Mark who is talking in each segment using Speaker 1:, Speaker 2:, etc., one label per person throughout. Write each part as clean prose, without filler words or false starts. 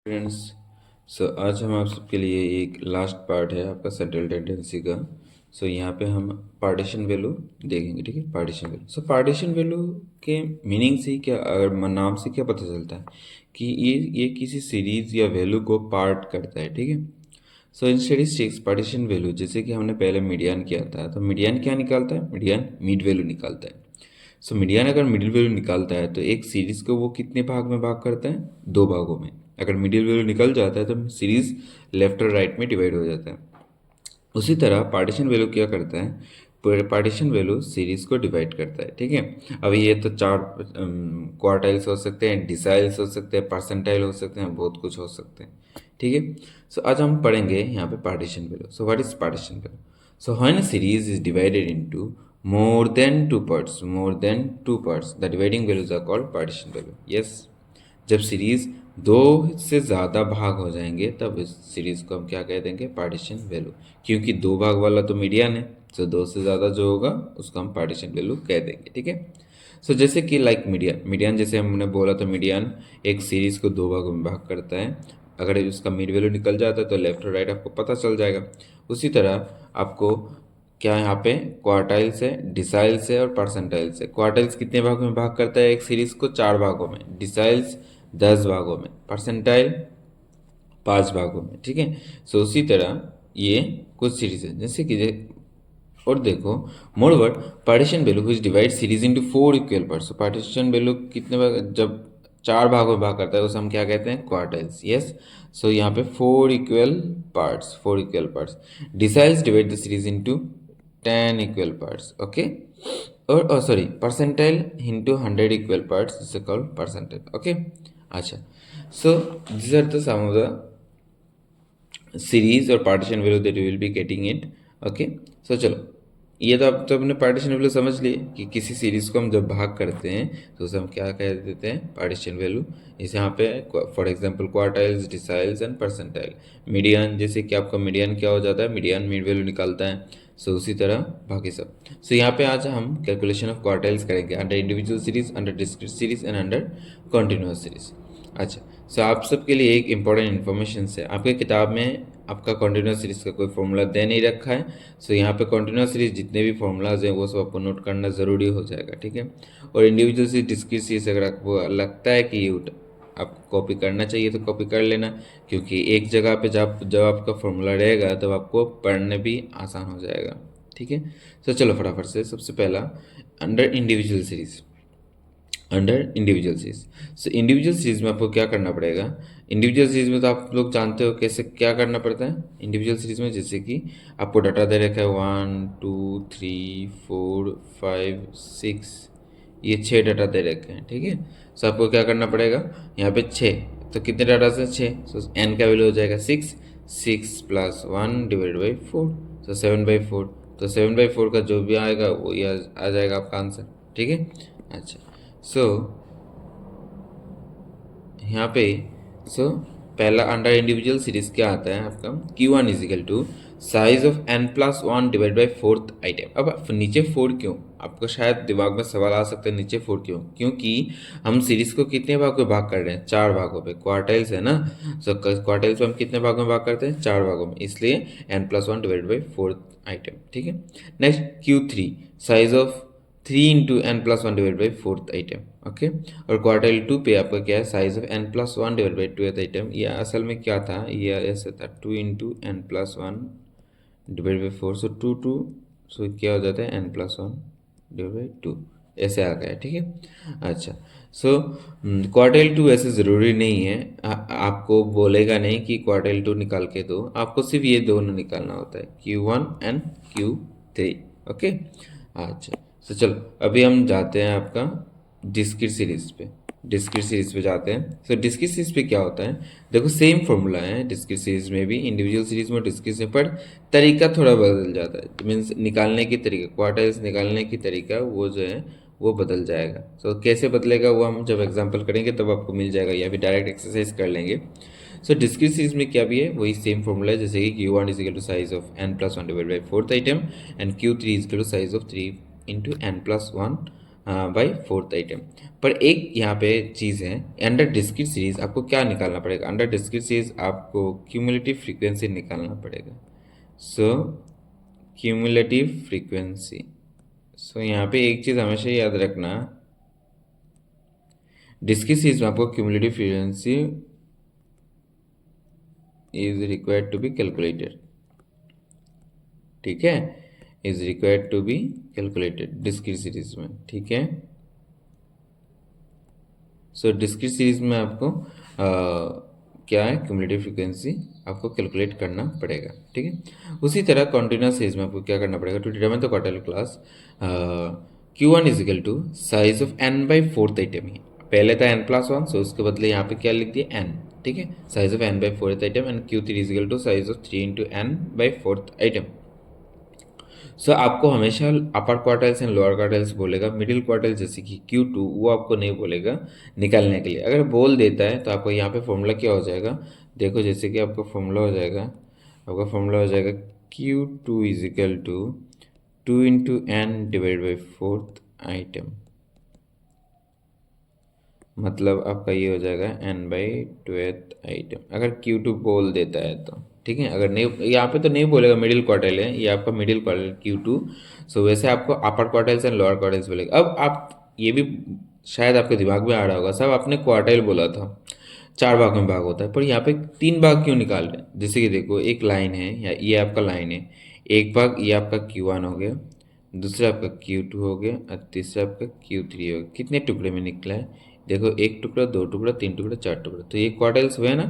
Speaker 1: Friends, आज हम आप सबके लिए एक लास्ट पार्ट है आपका सेंट्रल टेंडेंसी का। यहाँ पे हम पार्टीशन वैल्यू देखेंगे। ठीक है, पार्टीशन वैल्यू। पार्टीशन वैल्यू के मीनिंग से क्या, अगर नाम से क्या पता चलता है कि ये किसी सीरीज या वैल्यू को पार्ट करता है। ठीक है, इन स्टैटिस्टिक्स पार्टीशन वैल्यू, जैसे कि हमने पहले मीडियन किया था, तो मीडियन क्या निकालता है? मीडियन मिड वैल्यू निकालता है। मीडियन अगर मिडिल वैल्यू निकालता है तो एक सीरीज को वो कितने भाग में भाग करता है? दो भागों में। अगर मिडिल वैल्यू निकल जाता है तो सीरीज लेफ्ट और राइट में डिवाइड हो जाता है। उसी तरह पार्टीशन वैल्यू क्या करता है? पार्टीशन वैल्यू सीरीज को डिवाइड करता है। ठीक है, अब ये तो चार क्वार्टाइल्स हो सकते हैं, डिसाइल्स हो सकते हैं, परसेंटाइल हो सकते हैं, बहुत कुछ हो सकते हैं। ठीक है, आज हम पढ़ेंगे यहाँ पे partition value. What is partition value? When series is divided into more than two parts, the dividing values are called partition value. Yes, जब सीरीज दो से ज़्यादा भाग हो जाएंगे तब इस सीरीज को हम क्या कह देंगे? Partition value. क्योंकि दो भाग वाला तो मीडियन है, तो दो से ज़्यादा जो होगा उसको हम पार्टीशन वैल्यू कह देंगे। ठीक है, जैसे कि लाइक मीडियन जैसे हमने बोला, तो मीडियन एक सीरीज को दो भागों में भाग करता है। अगर उसका मिड वैल्यू निकल जाता है तो लेफ्ट और राइट आपको पता चल जाएगा। उसी तरह आपको क्या यहाँ पे क्वार्टाइल्स है, डिसाइल्स है और परसेंटाइल्स है। क्वार्टाइल्स कितने भागों में भाग करता है? एक सीरीज को चार भागों में, डिसाइल्स 10 भागों में, परसेंटाइल 5 भागों में। ठीक है, उसी तरह ये कुछ सीरीज है जैसे कि और देखो, moreover partition value which divide series into 4 equal parts. Partition value कितने भाग, जब चार भागों में भाग करता है उसे हम क्या कहते हैं? क्वार्टाइल्स। यस, यहाँ पे 4 equal parts. Deciles divide the series into 10 equal parts. Okay, और sorry, percentile into 100 equal parts, इसे कॉल्ड परसेंटाइल। ओके, अच्छा, this are the sum of the series और partition value that you will be getting it. Okay, चलो, ये तो अब तो हमने पार्टीशन वैल्यू समझ लिए कि किसी सीरीज को हम जब भाग करते हैं तो उसे हम क्या कह देते हैं? Partition value. जैसे यहाँ पे for example quartiles, deciles and percentile. Median, जैसे कि आपका मीडियन क्या हो जाता है? मीडियन मिड वैल्यू निकालता है। उसी तरह बाकी सब। यहाँ पे आज हम कैलकुलेशन ऑफ क्वार्टाइल्स करेंगे under individual series, under discrete series and under continuous series. अच्छा, आप सबके लिए एक इंपॉर्टेंट इन्फॉर्मेशन है, आपके किताब में आपका कॉन्टिन्यूस सीरीज का कोई फॉर्मूला दे नहीं रखा है। यहाँ पे कॉन्टिन्यूस सीरीज जितने भी फॉर्मूलाज हैं वो सब आपको नोट करना ज़रूरी हो जाएगा। ठीक है, और इंडिविजुअल सीरीज, डिस्क्रीट सीरीज अगर आपको लगता है कि आपको कॉपी करना चाहिए तो कॉपी कर लेना, क्योंकि एक जगह पे जब आपका फॉर्मूला रहेगा तब आपको पढ़ने भी आसान हो जाएगा। ठीक है, चलो फटाफट से सबसे पहला under individual series. Individual series में आपको क्या करना पड़ेगा? इंडिविजुअल सीरीज में तो आप लोग जानते हो कैसे क्या करना पड़ता है इंडिविजुअल सीरीज में। जैसे कि आपको डाटा दे रखा है 1 2 3 4 5 6, ये 6 डाटा दे रखे हैं। ठीक है, आपको क्या करना पड़ेगा? यहाँ पे 6, तो कितने डाटा से? 6, एन का वैल्यू हो जाएगा 6, 6 + 1 डिवाइड बाई 4, 7/4। तो 7/4 का जो भी आएगा वो ये आ जाएगा आपका आंसर। ठीक है, अच्छा, यहाँ पे पहला अंडर इंडिविजुअल सीरीज क्या आता है आपका? Q1 is equal to size of n+1 divide by 4th item. अब नीचे 4 क्यों? आपको शायद दिमाग में सवाल आ सकता है, नीचे 4 क्यों? क्योंकि हम सीरीज को कितने भाग में भाग कर रहे हैं? 4 भागों पे। क्वार्टाइल्स है ना, क्वार्टाइल्स में हम कितने भागों में भाग करते हैं? 4 भागों में, इसलिए n+1 divide by 4th item. ठीक है, next Q3 size of 3 into n+1 divide by 4th item. Okay, और क्वार्टाइल 2 पे आपका क्या है? Size of n+1 divide by 2th item. ये असल में क्या था? ये ऐसे था 2 इंटू n+1 डिवाइड बाई 4, 2 क्या हो जाता है? n+1 डिवाइड बाई 2, ऐसे आ गया। ठीक है, अच्छा, क्वार्टाइल 2 ऐसे ज़रूरी नहीं है, आपको बोलेगा नहीं कि क्वार्टाइल 2 निकाल के दो, आपको सिर्फ ये दोनों निकालना होता है, Q1 एंड Q3। ओके, अच्छा, चलो अभी हम जाते हैं आपका डिस्क्रीट सीरीज पे जाते हैं। डिस्क्रीट सीरीज पे क्या होता है? देखो, सेम फॉर्मूला है डिस्क्रीट सीरीज में भी, इंडिविजुअल सीरीज में, डिस्क्रीट में, पर तरीका थोड़ा बदल जाता है। मीन्स निकालने की तरीका, क्वार्टाइल्स निकालने की तरीका वो जो है वो बदल जाएगा। कैसे बदलेगा वो हम जब एग्जाम्पल करेंगे तब आपको मिल जाएगा, या फिर डायरेक्ट एक्सरसाइज कर लेंगे। डिस्क्रीट सीरीज में क्या भी है? वही सेम फॉर्मूला है, जैसे कि Q1 is equal to size of n+1 divide by 4th item and Q3 is equal to size of 3 into n+1 by fourth item. पर एक यहाँ पे चीज़ है, अंडर डिस्क्रीट सीरीज आपको क्या निकालना पड़ेगा? अंडर डिस्क्रीट सीरीज आपको क्यूमुलेटिव फ्रीक्वेंसी निकालना पड़ेगा। सो क्यूमुलेटिव फ्रीक्वेंसी, सो यहाँ पे एक चीज़ हमेशा याद रखना, डिस्क्रीट सीरीज में आपको cumulative frequency is required to be calculated, ठीक है, is required to be calculated discrete series में, ठीक है। सो डिस्क्रीट सीरीज में आपको क्या है, क्यूमुलेटिव फ्रीक्वेंसी आपको कैलकुलेट करना पड़ेगा, ठीक है। उसी तरह कॉन्टिन्यूस सीरीज में आपको क्या करना पड़ेगा, to determine the quartile class Q1 is equal to size of n by fourth item ही, पहले था n+1, सो उसके बदले यहाँ पे क्या लिख दिया n, ठीक है, size of n by fourth item, and Q3 is equal to size of 3 into n by fourth item. So आपको हमेशा upper quartiles and lower quartiles बोलेगा, मिडिल क्वार्टाइल जैसे कि Q2 वो आपको नहीं बोलेगा निकालने के लिए। अगर बोल देता है तो आपको यहाँ पे फॉर्मूला क्या हो जाएगा, देखो जैसे कि आपका फॉर्मूला हो जाएगा, आपका फॉर्मूला हो जाएगा Q2 is equal to 2 into N divide by fourth item, मतलब आपका ये हो जाएगा n बाई ट्वेल्थ आइटम, अगर Q2 बोल देता है तो, ठीक है। अगर नहीं, यहाँ पे तो नहीं बोलेगा, मिडिल क्वार्टाइल है, ये आपका मिडिल क्वार्टाइल Q2। सो वैसे आपको अपर क्वार्टाइल्स एंड लोअर क्वार्टाइल्स बोलेगा। अब आप ये भी शायद आपके दिमाग में आ रहा होगा, सब आपने क्वार्टाइल बोला था, 4 भाग में भाग होता है, पर यहाँ पे 3 भाग क्यों निकाल रहे हैं? जैसे कि देखो, एक लाइन है, या ये आपका लाइन है, एक भाग ये आपका Q1 हो गया, दूसरा आपका Q2 हो गया, और तीसरा आपका Q3 हो गया। कितने टुकड़े में निकला है? देखो, एक टुकड़ा, दो टुकड़ा, तीन टुकड़ा, चार टुकड़ा, तो ये क्वार्टाइल्स हुए ना।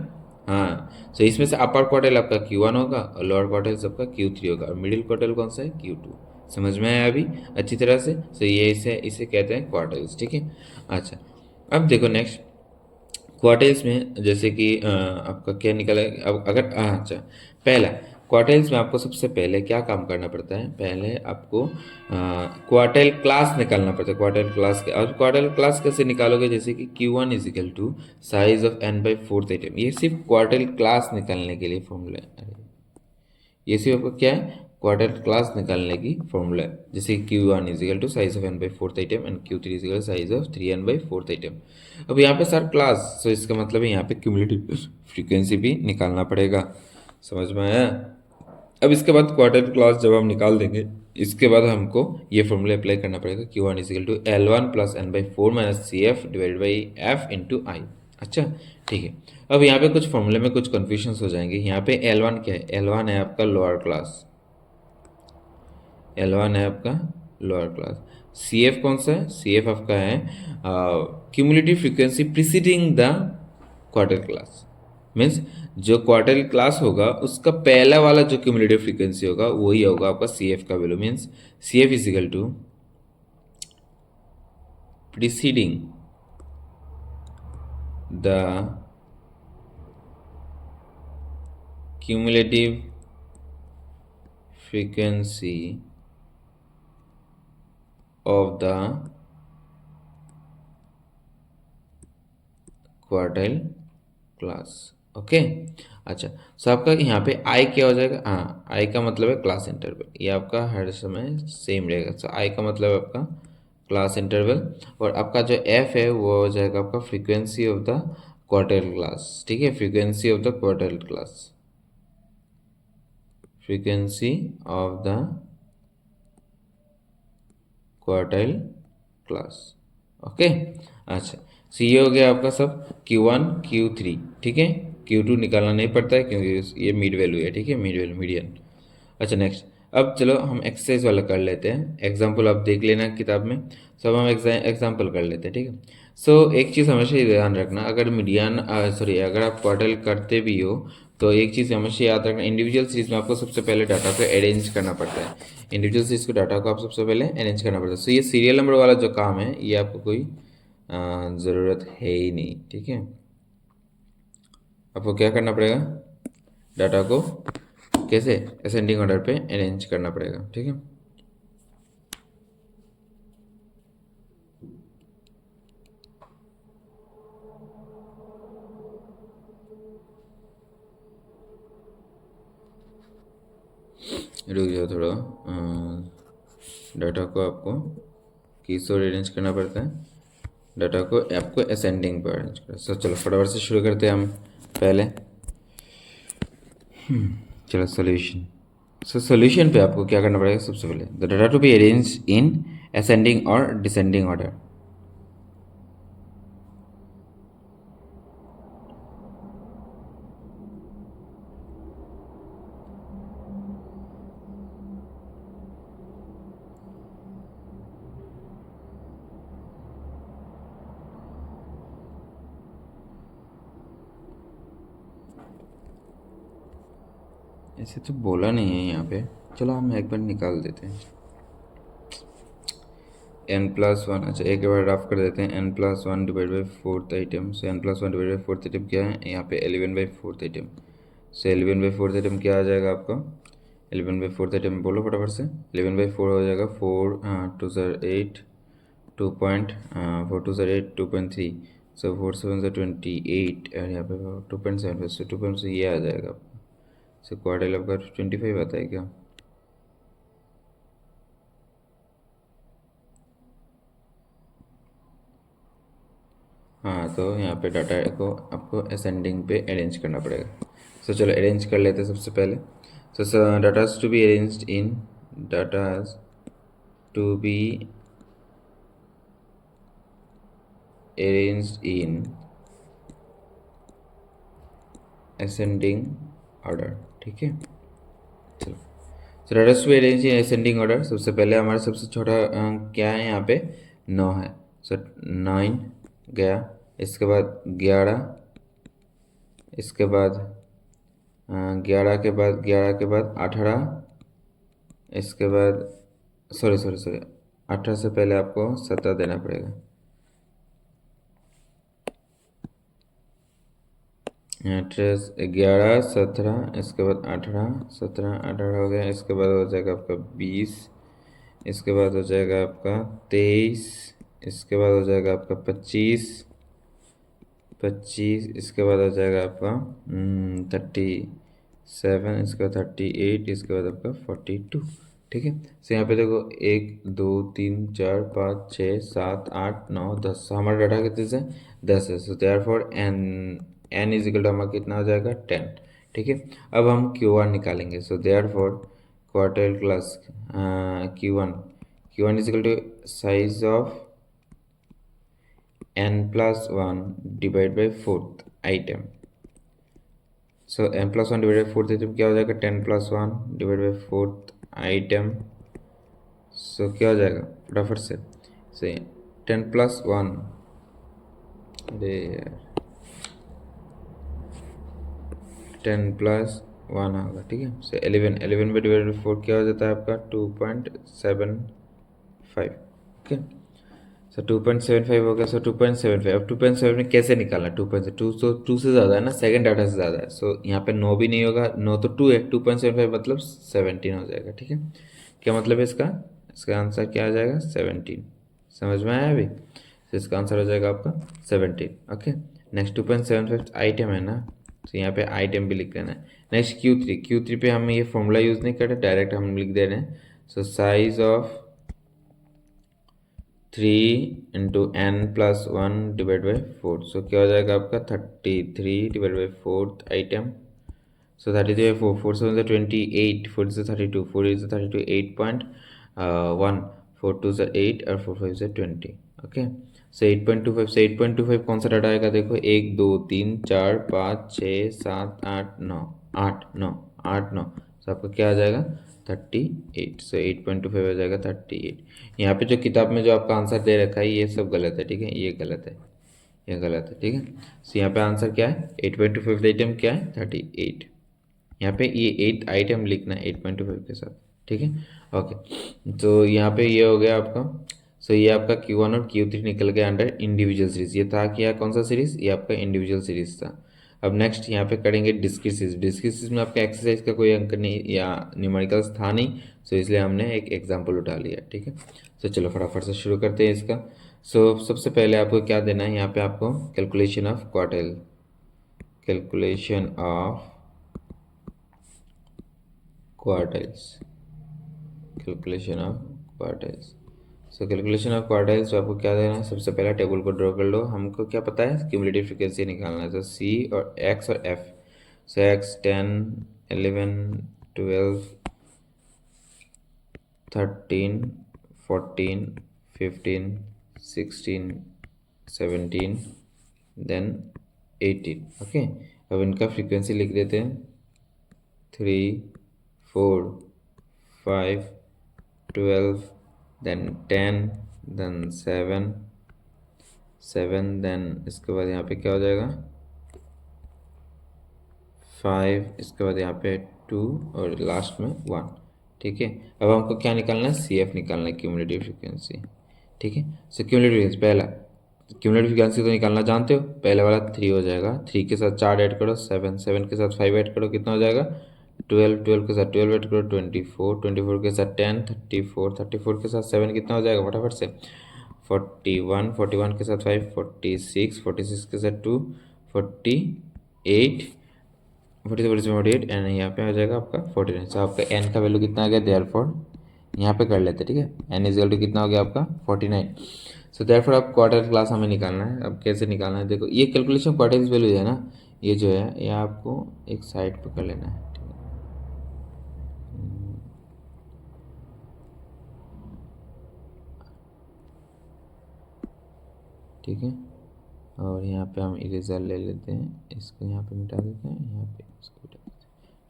Speaker 1: हाँ, तो इसमें से अपर क्वार्टाइल आपका Q1 होगा और लोअर क्वार्टाइल्स आपका Q3 होगा, और मिडिल क्वार्टाइल कौन सा है? Q2। समझ में आया अभी अच्छी तरह से? तो ये इसे इसे कहते हैं क्वार्टाइल्स, ठीक है। अच्छा, अब देखो नेक्स्ट क्वार्टाइल्स में, जैसे कि आपका क्या निकला है, अब अगर अच्छा, पहला क्वार्टाइल्स में आपको सबसे पहले क्या काम करना पड़ता है, पहले आपको क्वार्टाइल क्लास निकालना पड़ता है, क्वार्टाइल क्लास के। और क्वार्टाइल क्लास कैसे निकालोगे, जैसे कि Q1 is equal to size of n by fourth item, ये सिर्फ क्वार्टाइल क्लास निकालने के लिए फॉर्मूला है। ये सिर्फ आपका क्या है, क्वार्टाइल क्लास निकालने की फॉर्मूला है। जैसे Q1 is equal to size of n by fourth item and Q3 is equal size of 3n by fourth item. अब यहाँ पे सर क्लास, तो इसका मतलब है यहाँ पे क्यूमुलेटिव फ्रीक्वेंसी भी निकालना पड़ेगा। समझ में आया? अब इसके बाद क्वार्टाइल क्लास जब हम निकाल देंगे, इसके बाद हमको ये फॉर्मूला अप्लाई करना पड़ेगा, Q1 is equal to L1 plus n by four minus C F divide by F into I. अच्छा, ठीक है। अब यहाँ पे कुछ फॉर्मूले में कुछ कन्फ्यूजन्स हो जाएंगे। यहाँ पे L1 क्या है? L1 है आपका लोअर क्लास, L1 है आपका लोअर क्लास। सी एफ कौन सा है? सी एफ आपका है cumulative frequency preceding the quarter class, means जो क्वार्टर क्लास होगा उसका पहला वाला जो क्यूमुलेटिव फ्रीक्वेंसी होगा वही होगा आपका सी एफ का value. Means C F is equal to preceding the cumulative frequency of the quartile class. Okay, अच्छा, सो आपका यहाँ पे आई क्या हो जाएगा? हाँ, आई का मतलब है क्लास इंटरवल, ये आपका हर समय सेम रहेगा। सो आई का मतलब है आपका क्लास इंटरवल, और आपका जो एफ है वो हो जाएगा आपका frequency of the quartile class, ठीक है, frequency of the quartile class, frequency of the quartile class. Okay, अच्छा, सो ये हो गया आपका सब Q1 Q3, ठीक है। Q2 निकालना नहीं पड़ता है क्योंकि ये मिड वैल्यू है, ठीक है, मिड वैल्यू, मीडियन। अच्छा, नेक्स्ट, अब चलो हम एक्सरसाइज वाला कर लेते हैं, एग्जाम्पल आप देख लेना किताब में। सब हम एग्जाम्पल कर लेते हैं, ठीक है। सो एक चीज़ हमेशा ही ध्यान रखना, अगर मीडियन सॉरी अगर आप क्वार्टाइल करते भी हो तो एक चीज़ हमेशा याद रखना, इंडिविजुअल सीरीज में आपको सबसे पहले डाटा को अरेंज करना पड़ता है, इंडिविजुअल सीरीज को डाटा को आप सबसे पहले अरेंज करना पड़ता है। सो ये सीरियल नंबर वाला जो काम है ये आपको कोई ज़रूरत है ही नहीं, ठीक है। आपको क्या करना पड़ेगा, डाटा को कैसे असेंडिंग ऑर्डर पे अरेंज करना पड़ेगा, ठीक है। रुक जाओ थोड़ा, डाटा को आपको किस ओर अरेंज करना पड़ता है, डाटा को आपको असेंडिंग पर अरेंज करना। सो चलो फटाफट से शुरू करते हैं हम पहले। चलो सोल्यूशन। सो सोल्यूशन पे आपको क्या करना पड़ेगा, सबसे पहले the data to be arrange in ascending और डिसेंडिंग ऑर्डर। ऐसे तो बोला नहीं है यहाँ पे, चलो हम एक बार निकाल देते हैं। n+1, अच्छा एक बार रफ कर देते हैं। n+1 divide by fourth item. So n+1 divide by fourth item क्या है यहाँ पे, 11/4 आइटम। सो 11/4 आइटम क्या आ जाएगा आपका, 11/4 आइटम बोलो फटाफट से। 11/4 हो जाएगा 4 2 सर 8 2 पॉइंट 4 2 सर 8 2.3। सो 4 7 सर 28 और यहाँ पे 2.7, सो 2 से ये आ जाएगा आपका। सो क्वार्टाइल आपका 25 आता है क्या। हाँ तो यहाँ पे डाटा को आपको असेंडिंग पे अरेंज करना पड़ेगा। सो चलो अरेंज कर लेते हैं सबसे पहले। So data's to be arranged in, data's to be arranged in ascending order, ठीक है। चलो so data's to be arrange in ascending order. सबसे पहले हमारा सबसे छोटा क्या है यहाँ पे, 9 है। सो 9 गया, इसके बाद 11, इसके बाद 11 के बाद 18, इसके बाद सॉरी 18 से पहले आपको 17 देना पड़ेगा। एड्रेस 11 17, इसके बाद 18 17 18 हो गया, इसके बाद हो जाएगा आपका 20, इसके बाद हो जाएगा आपका 23, इसके बाद हो जाएगा आपका 25 25, इसके बाद हो जाएगा आपका 37, इसके बाद 38, इसके बाद आपका 42, ठीक है। तो यहाँ पे देखो 1 2 3 4 5 6 7 8 9 10, हमारा डाटा कितने से 10 है। So therefore n is equal to हमारा कितना हो जाएगा 10, ठीक है। अब हम Q1 निकालेंगे। So therefore quartile class Q1 is equal to size of n+1 divide by fourth item. So n+1 divide by fourth item क्या हो जाएगा, 10+1 divide by fourth item. So क्या हो जाएगा फटाफट से 10+1, अरे यार 10+1 होगा, ठीक है। सो 11 बाई डिवाइड बाई 4 क्या हो जाता है आपका 2.75, ओके। सो 2.75 हो गया। सो 2.75, अब 2.7 में कैसे निकालना, 2.2 तो 2 से ज़्यादा है ना, सेकंड डाटा से ज़्यादा है। सो यहाँ पे 9 भी नहीं होगा, 9 तो 2 है, 2.75 मतलब 17 हो जाएगा, ठीक है। क्या मतलब है इसका, इसका आंसर क्या आ जाएगा 17, समझ में आया अभी। तो इसका आंसर हो जाएगा आपका 17, ओके। नेक्स्ट 2.75 आइटम है ना, तो यहाँ पे आइटम भी लिख देना है। नेक्स्ट Q3 पे हम ये फॉर्मूला यूज़ नहीं कर रहे, डायरेक्ट हम लिख दे रहे हैं। So size of 3 into n+1 divide by 4, so क्या हो जाएगा आपका 33 divide by fourth item. So 33 by 4, 4 7 28, 4 से 32, 4 is 32, 8.1, 4 2 से 8 और 4 5 से 20, ओके। सो 8.25 से 8.25 कौन सा डाटा आएगा, देखो 1 2 3 4 5 6 7 8 9 8 9 8 9, सो आपका क्या आ जाएगा 38। सो 8.25 आ जाएगा 38। यहाँ पे जो किताब में जो आपका आंसर दे रखा है ये सब गलत है, ठीक है, ये गलत है, ये गलत है, ठीक है। सो यहाँ पे आंसर क्या है 8.25 आइटम क्या है 38। यहाँ पे ये 8 आइटम लिखना है 8.25 के साथ, ठीक है, ओके। तो यहाँ पे ये हो गया आपका। सो ये आपका Q1 और Q3 निकल गया अंडर इंडिविजुअल सीरीज। ये था क्या, कौन सा सीरीज, ये आपका इंडिविजुअल सीरीज था। अब नेक्स्ट यहाँ पे करेंगे डिस्क्रीट सीरीज। डिस्क्रीट सीरीज में आपका एक्सरसाइज का कोई अंक नहीं या न्यूमेरिकल्स था नहीं, सो इसलिए हमने एक एग्जाम्पल उठा लिया, ठीक है। सो चलो फटाफट से शुरू करते हैं इसका। सो सबसे पहले आपको क्या देना है, यहाँ पे आपको calculation of quartile, calculation of quartiles, calculation of quartiles. So calculation of quartiles, तो आपको क्या देना है, सबसे पहला टेबल को ड्रॉ कर लो। हमको क्या पता है, क्यूमुलेटिव फ्रीक्वेंसी निकालना है, तो सी और एक्स और एफ। सो एक्स 10, 11, 12, 13, 14, 15, 16, 17, देन 18। ओके, अब इनका फ्रीक्वेंसी लिख देते हैं, 3, 4, 5, 12, देन 10, देन 7, देन इसके बाद यहाँ पे क्या हो जाएगा, 5, इसके बाद यहाँ पे 2 और लास्ट में 1। ठीक है, अब हमको क्या निकालना है, सी एफ निकालना है, क्यूमुलेटिव फ्रीक्वेंसी। ठीक है, सो क्यूमुलेटिव फ्रीक्वेंसी, पहला क्यूमुलेटिव फ्रीक्वेंसी तो निकालना जानते हो, पहले वाला 3 हो जाएगा, 3 के साथ 4 ऐड करो 7, 7 के साथ 5 ऐड करो, कितना हो जाएगा 12, 12 के साथ 12 ऐड करो 24, 24 के साथ 10, 34, 34 के साथ 7 कितना हो जाएगा फटाफट से 41, 41 के साथ 5 46, 46 के साथ 2 48, 48 एंड यहाँ पे आ जाएगा आपका 49। सो आपका एन का वैल्यू कितना आ गया, देयरफॉर यहाँ पे कर लेते हैं। ठीक है, एन इज इक्वल टू कितना हो गया आपका 49। सो देयरफॉर आप क्वार्टर क्लास हमें निकालना है। अब कैसे निकालना है, देखो ये कैलकुलेशन क्वार्टर वैल्यू है ना, ये जो है ये आपको एक साइड पर कर लेना है। ठीक है, और यहाँ पे हम इरेजर ले लेते हैं, इसको यहाँ पे मिटा देते हैं, यहाँ पे इसको मिटा देते हैं।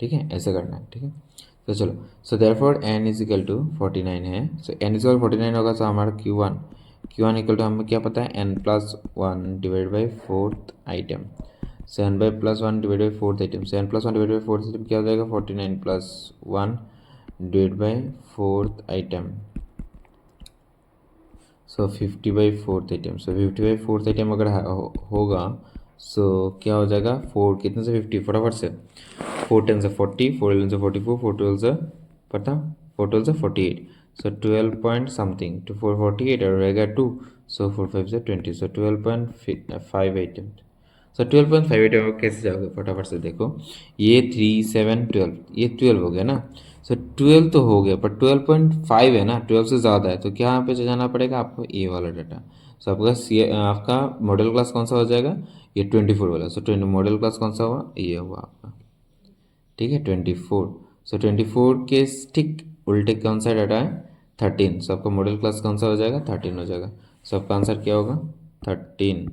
Speaker 1: ठीक है, ऐसे करना है। ठीक है, तो चलो, so therefore n is equal to 49 है। सो n इज इक्वल 49 होगा, तो हमारा Q1 इक्वल टू हमें क्या पता है, n+1 divide by fourth item. So n/+1 divide by fourth item, so n+1 divide by fourth item क्या हो जाएगा, 49 + 1 divide by fourth item, so 50/4 item. So 50/4 item अगर होगा, सो क्या हो जाएगा, 4 कितने से 50, फटाफट से 4 10 से 40, 4 11 से 44, 4 12 से पता 4 12 से 48, सो 12 पॉइंट समथिंग टू 448 और रहेगा 2, सो 4 5 से 20, सो 12.5 आइटम। सो 12.5 आइटम कैसे जाओगे, फटाफट से देखो, ये 3 7 12, ये 12 हो गया ना, सो 12 तो हो गया, पर 12.5 है ना, 12 से ज़्यादा है, तो क्या यहाँ पे जाना पड़ेगा आपको, ए वाला डाटा। सो आपका मॉडल क्लास कौन सा हो जाएगा, ये 24 वाला। सो 20 मॉडल क्लास कौन सा हुआ, ये हुआ आपका। ठीक है, 24। सो 24 के ठीक उल्टे कौन सा डाटा है, 13। सो आपका मॉडल क्लास कौन सा हो जाएगा, 13 हो जाएगा। सो आपका आंसर क्या होगा, 13।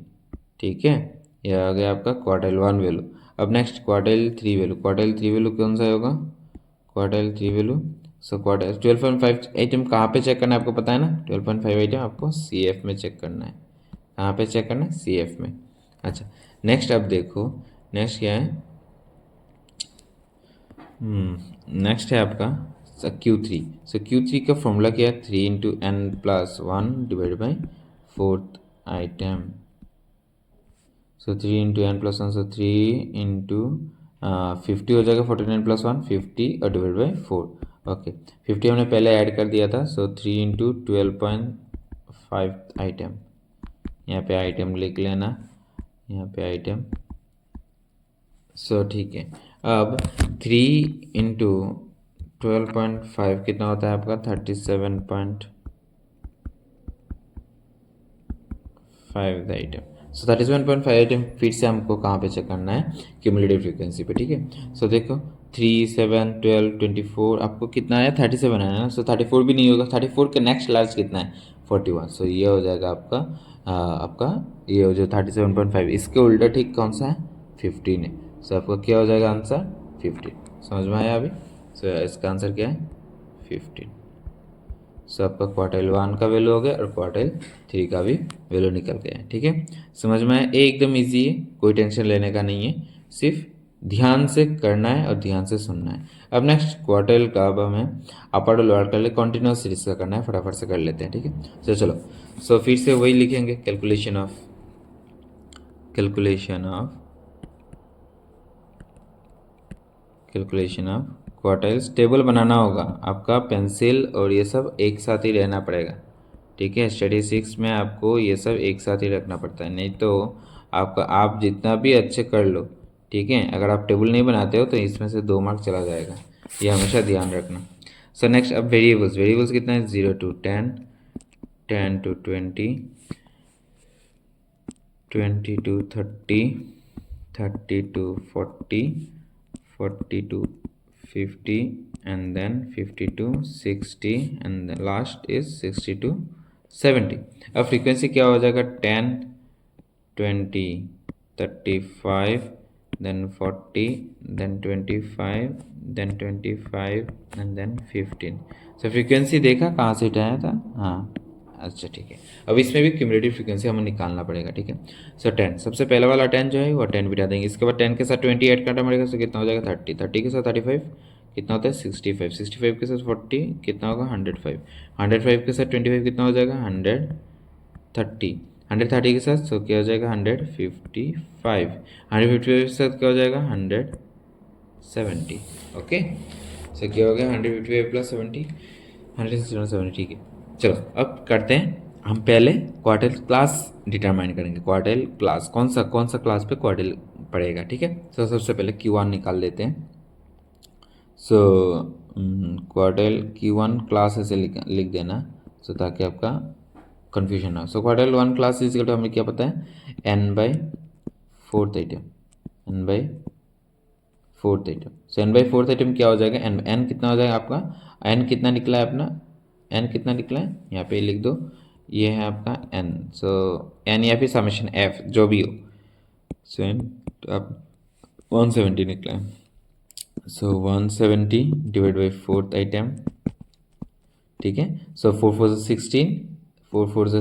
Speaker 1: ठीक है, यह आ गया आपका क्वार्टाइल 1 वैल्यू। अब next quartile 3 value, quartile 3 value कौन सा होगा, क्वार्टाइल 3 वैल्यू। सो क्वार्टाइल 12.5 आइटम कहाँ पे चेक करना है, आपको पता है ना, 12.5 आइटम आपको सी एफ में चेक करना है। कहाँ पे चेक करना है, सी एफ में। अच्छा, नेक्स्ट अब देखो, नेक्स्ट क्या है, नेक्स्ट है आपका Q3। सो Q3 का फॉर्मूला क्या है, 3 × n+1 divide by fourth item. So 3 × n+1, सो 3 × 50 हो जाएगा, 49 + 1 50 और डिवाइड बाई 4। ओके, 50 हमने पहले ऐड कर दिया था, सो 3 × 12.5 आइटम, यहाँ पे आइटम लिख लेना, यहाँ पे आइटम। सो ठीक है, अब 3 × 12.5 कितना होता है आपका, 37.5 आइटम। सो 37.5 आइटम फिर से हमको कहाँ पे चेक करना है, क्यूमुलेटिव फ्रीक्वेंसी पे। ठीक है, सो देखो 3 7 12 24 आपको कितना आया, 37 आया ना। सो 34 भी नहीं होगा, 34 के नेक्स्ट लार्ज कितना है, 41। सो ये हो जाएगा आपका ये जो 37.5, इसके उल्टा ठीक कौन सा है, 15 है। सो आपका क्या हो जाएगा आंसर, 15। समझ में आया अभी। सो इसका आंसर क्या है, 15। सो आपका क्वार्टाइल 1 का वैल्यू हो गया और क्वार्टाइल 3 का भी वैल्यू निकल गया है। ठीक है, समझ में आया, एकदम इजी है, कोई टेंशन लेने का नहीं है, सिर्फ ध्यान से करना है और ध्यान से सुनना है। अब नेक्स्ट क्वार्टाइल का अब हमें अपर और लोअर कर ले, कॉन्टिन्यूस सीरीज का करना है, फटाफट से कर लेते हैं। ठीक है, सो चलो, सो फिर से वही लिखेंगे, कैलकुलेशन ऑफ क्वार्टाइल्स। टेबल बनाना होगा आपका, पेंसिल और ये सब एक साथ ही रहना पड़ेगा। ठीक है, स्टैटिस्टिक्स में आपको ये सब एक साथ ही रखना पड़ता है, नहीं तो आपका आप जितना भी अच्छे कर लो, ठीक है, अगर आप टेबल नहीं बनाते हो तो इसमें से 2 मार्क चला जाएगा, ये हमेशा ध्यान रखना। सो नेक्स्ट अब वेरिएबल्स कितना है, 0 to 10, 10 to 20, 20 to 30, 30 to 40, 40 to 50, and then 50 to 60, and the last is 60 to 70. अब फ्रीक्वेंसी क्या हो जाएगा? 10, 20, 35, then 40, then 25, then 25, and then 15. So frequency देखा कहाँ से उठाया था? हाँ, अच्छा ठीक है। अब इसमें भी क्यूमुलेटिव फ्रीक्वेंसी हमें निकालना पड़ेगा, ठीक है। सो 10, सबसे पहला वाला 10 जो है वो 10 बिठा देंगे। इसके बाद 10 के साथ 20 ऐड करना पड़ेगा, सो कितना हो जाएगा? 30, 30 के साथ 35 कितना होता है? 65, 65 के साथ 40 कितना होगा? 105, 105 के साथ 25 कितना हो जाएगा? 130, 130 के साथ सो क्या हो जाएगा? 155, 155 के साथ क्या हो जाएगा? 170। ओके, सो क्या हो गया? 155 प्लस 70, 170, ठीक है। चलो अब करते हैं, हम पहले क्वार्टाइल क्लास डिटरमाइन करेंगे। क्वार्टाइल क्लास कौन सा क्लास पे क्वार्टाइल पड़ेगा, ठीक है। सो सबसे पहले Q1 निकाल लेते हैं। सो क्वार्टाइल Q1 क्लास ऐसे लिख देना, सो ताकि आपका कन्फ्यूजन ना हो। So quartile 1 class is equal to हमें क्या पता है? n/4 item, n/4 item. सो n/4 आइटम क्या हो जाएगा? n कितना हो जाएगा आपका? n कितना निकला है अपना? n कितना निकला है? यहाँ पे लिख दो, ये है आपका n। सो n या फिर समेशन f जो भी हो, सो n तो आप 170 निकला है। सो 170 डिवाइड बाई 4th आइटम, ठीक है। सो 4 4 16, 4 4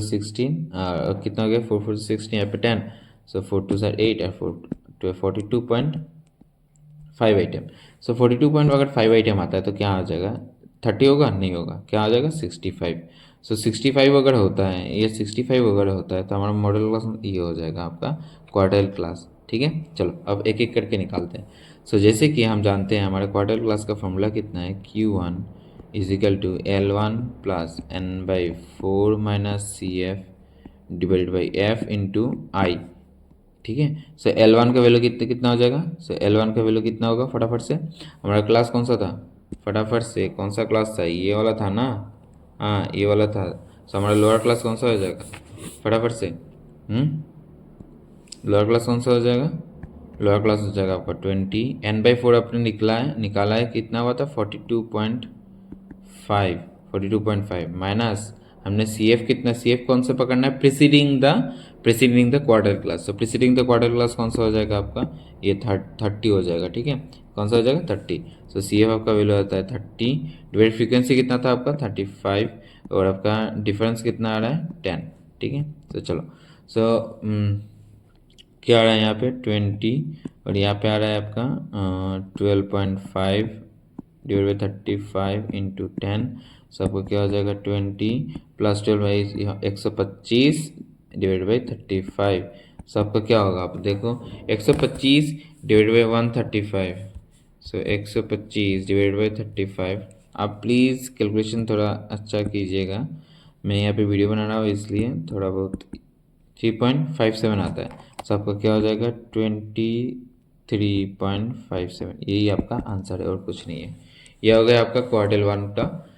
Speaker 1: कितना हो गया? 4 4 16, यहाँ पे 10, सो 4 2 8 और 4 42.5 आइटम। सो 42.5 आइटम आता है तो क्या आ जाएगा? 30 होगा? नहीं होगा, क्या आ जाएगा? 65। सो 65 अगर होता है, ये 65 अगर होता है तो हमारा मॉडल क्लास ये हो जाएगा आपका क्वार्टाइल क्लास, ठीक है। चलो अब एक एक करके निकालते हैं। सो जैसे कि हम जानते हैं हमारे क्वार्टाइल क्लास का फॉर्मूला कितना है? Q1 is equal to L1 plus n/4 minus CF divide by F into I, ठीक है। सो L1 का वैल्यू कितना हो जाएगा? सो L1 का वैल्यू कितना होगा? फटाफट से, हमारा क्लास कौन सा था? फटाफट से कौन सा क्लास था? ये वाला था ना? हाँ ये वाला था। सो हमारा लोअर क्लास कौन सा हो जाएगा? फटाफट से लोअर क्लास कौन सा हो जाएगा? लोअर क्लास हो जाएगा आपका 20। n/4 आपने निकाला है कितना हुआ था? 42.5, 42.5 माइनस हमने CF कितना? CF कौन सा पकड़ना है? Preceding the quarter class. तो प्रीसीडिंग द क्वार्टर क्लास कौन सा हो जाएगा आपका? ये 30 हो जाएगा, ठीक है। कौन सा हो जाएगा? 30। सो CF आपका वैल्यू आता है 30 डिवाइड फ्रीक्वेंसी कितना था आपका? 35 और आपका डिफरेंस कितना आ रहा है? 10, ठीक है। तो चलो सो क्या आ रहा है यहाँ पे? 20 और यहाँ पे आ रहा है आपका 12.5 डिवाइड बाई 35 इंटू 10। सो आपको क्या हो जाएगा? 20 प्लस 12 बाई 125 डिवाइड बाई 35। सो आपका क्या होगा? आप देखो 125 divide by 135, so 125 divide by 35। आप प्लीज़ कैलकुलेशन थोड़ा अच्छा कीजिएगा, मैं यहाँ पे वीडियो बना रहा हूँ इसलिए थोड़ा बहुत 3.57 आता है। सो आपका क्या हो जाएगा? 23.57। यही आपका आंसर है और कुछ नहीं है। यह हो गया आपका क्वार्टाइल 1 का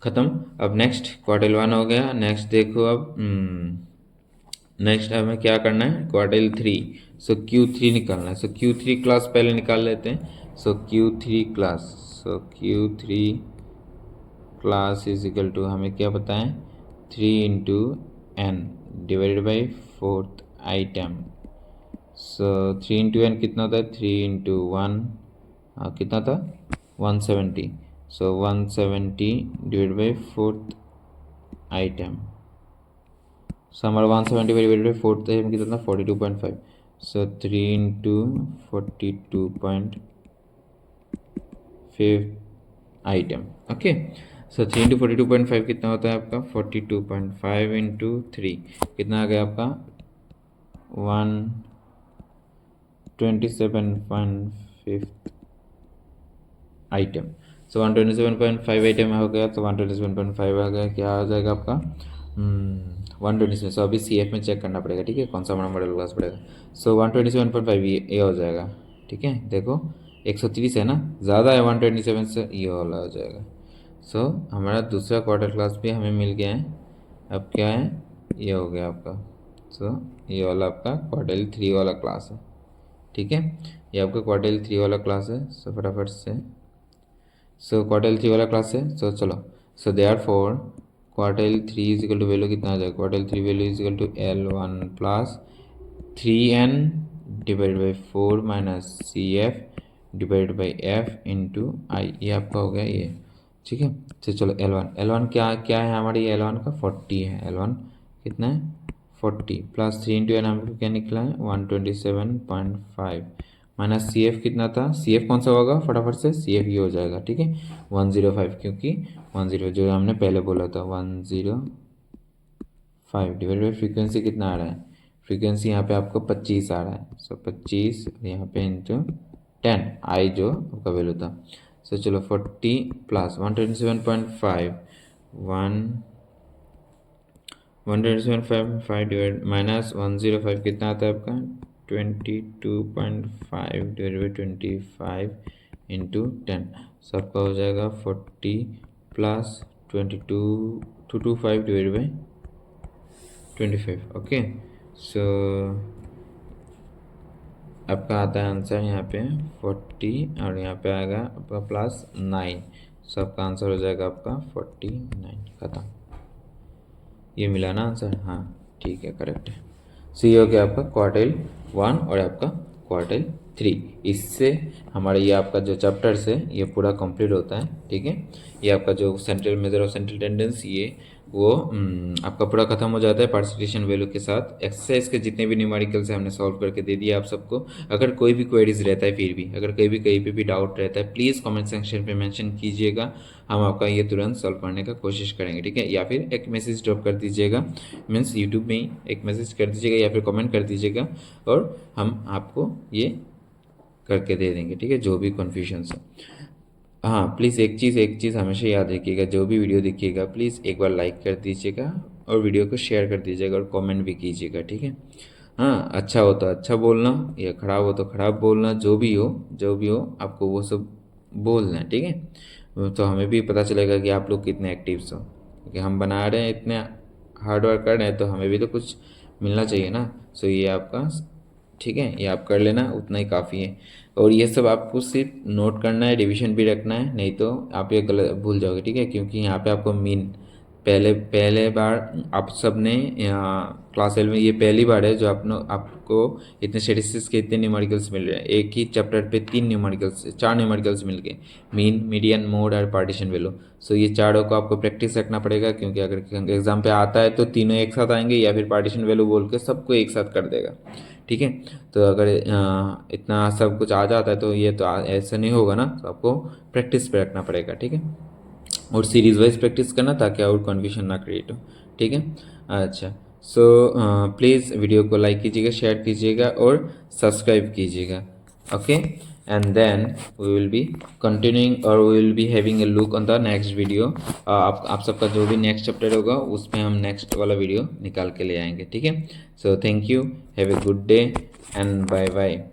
Speaker 1: ख़त्म। अब नेक्स्ट क्वार्टाइल 1 हो गया। नेक्स्ट देखो, अब नेक्स्ट हमें क्या करना है? क्वार्टाइल 3। सो Q3 निकालना है। सो Q3 क्लास पहले निकाल लेते हैं। So Q3 class is equal to हमें क्या पता है? 3 into n divided by 4th item. So 3 into n कितना होता है? 3 इंटू 1 कितना था? 170। सो 170 डिवाइड बाई 4th आइटम। सो हमारा 170 डिवाइडेड बाई 4th आइटम कितना था? 42.5। सो 3 इंटू 42.5 आइटम, ओके। सो 3 इंटू 42.5 कितना होता है आपका? 42.5 इंटू 3 कितना आ गया आपका? 127.5 आइटम। सो 127.5 आइटम हो गया, तो 127.5 आ गया, क्या आ जाएगा आपका? 127। सो अभी CF में चेक करना पड़ेगा, ठीक है, कौन सा हमारा मॉडल क्लास पड़ेगा। सो 127.5 ये हो जाएगा, ठीक है। देखो 130 है ना, ज़्यादा है 127 से, ये वाला हो जाएगा। सो हमारा दूसरा क्वार्टर क्लास भी हमें मिल गया है। अब क्या है, ये हो गया आपका। सो ये वाला आपका क्वार्टाइल 3 वाला क्लास है, ठीक है। ये आपका क्वार्टाइल 3 वाला क्लास है। सो फटाफट से, सो क्वार्टाइल 3 वाला क्लास है। सो चलो, so therefore quartile 3 is equal to value कितना आ जाएगा, quartile 3 value is equal to L1 plus 3n divide by 4 minus CF divide by F into I. ये आपका हो गया ये, ठीक है। तो चलो L1 क्या क्या है हमारी, L1 का 40 है। L1 कितना है 40 प्लस 3 इंटू एन हमको क्या निकला है 127.5 माइनस CF कितना था, CF कौन सा होगा फटाफट से, CF ये हो जाएगा, ठीक है 105, क्योंकि 10 जो हमने पहले बोला था 105 डिवाइड बाई फ्रीक्वेंसी कितना आ रहा है, फ्रीक्वेंसी यहाँ पे आपको 25 आ रहा है। सो 25 यहाँ पे इंटू 10 आई जो आपका वैल्यू था। सो चलो 40 प्लस 127.5 127.5 डिवाइड माइनस 105 कितना आता है आपका 22.5 डिवाइड बाई 25 इंटू 10। सो आपका हो जाएगा 40 प्लस 2225 डिवाइड बाई 25। ओके, सो आपका आता है आंसर यहाँ पे 40 और यहाँ पे आएगा आपका प्लस 9। सो आपका आंसर हो जाएगा आपका 49। खत्म, ये मिला ना आंसर, हाँ ठीक है करेक्ट है। सो ये हो गया आपका क्वार्टाइल 1 और आपका क्वार्टाइल 3। इससे हमारा ये आपका जो चैप्टर्स है ये पूरा कंप्लीट होता है, ठीक है। ये आपका जो सेंट्रल मेजर और सेंट्रल टेंडेंसी ये वो आपका पूरा खत्म हो जाता है पार्टिसिपेशन वैल्यू के साथ। एक्सरसाइज के जितने भी न्यूमेरिकल्स हैं हमने सॉल्व करके दे दिया आप सबको। अगर कोई भी क्वेरीज रहता है, फिर भी अगर कहीं पे भी डाउट रहता है, प्लीज़ कमेंट सेक्शन पे मेंशन कीजिएगा, हम आपका ये तुरंत सॉल्व करने का कोशिश करेंगे, ठीक है। या फिर एक मैसेज ड्रॉप कर दीजिएगा, मीन्स यूट्यूब में ही एक मैसेज कर दीजिएगा या फिर कमेंट कर दीजिएगा और हम आपको ये करके दे देंगे, ठीक है, जो भी कन्फ्यूजन्स है। हाँ प्लीज़ एक चीज़ हमेशा याद रखिएगा, जो भी वीडियो देखिएगा प्लीज़ एक बार लाइक कर दीजिएगा और वीडियो को शेयर कर दीजिएगा और कमेंट भी कीजिएगा, ठीक है। हाँ अच्छा हो तो अच्छा बोलना या ख़राब हो तो ख़राब बोलना, जो भी हो आपको वो सब बोलना है, ठीक है। तो हमें भी पता चलेगा कि आप लोग कितने एक्टिव्स हो, क्योंकि हम बना रहे हैं, इतने हार्ड वर्क कर रहे हैं, तो हमें भी तो कुछ मिलना चाहिए ना। सो ये आपका, ठीक है, ये आप कर लेना, उतना ही काफ़ी है। और ये सब आपको सिर्फ नोट करना है, रिवीजन भी रखना है, नहीं तो आप ये गलत भूल जाओगे, ठीक है। क्योंकि यहाँ पे आपको मीन पहले बार आप सब ने क्लास 12 में ये पहली बार है जो आपको इतने स्टैटिस्टिक्स के इतने न्यूमेरिकल्स मिल रहे हैं। एक ही चैप्टर पे 4 न्यूमेरिकल्स मिल गए, मीन, मीडियन, मोड और पार्टीशन वैल्यू। सो ये चारों को आपको प्रैक्टिस रखना पड़ेगा, क्योंकि अगर एग्जाम पे आता है तो तीनों एक साथ आएंगे या फिर पार्टीशन वैल्यू बोल के सबको एक साथ कर देगा, ठीक है। तो अगर इतना सब कुछ आ जाता है तो ये तो ऐसा नहीं होगा ना, तो आपको प्रैक्टिस पे रखना पड़ेगा, ठीक है। और सीरीज वाइज प्रैक्टिस करना ताकि और कन्फ्यूजन ना क्रिएट हो, ठीक है। अच्छा, सो प्लीज़ वीडियो को लाइक कीजिएगा, शेयर कीजिएगा और सब्सक्राइब कीजिएगा, okay. And then we will be continuing और we will be having a look on the next video. आप सबका जो भी नेक्स्ट चैप्टर होगा उसमें हम नेक्स्ट वाला वीडियो निकाल के ले आएंगे, ठीक है। So thank you, have a good day and bye bye.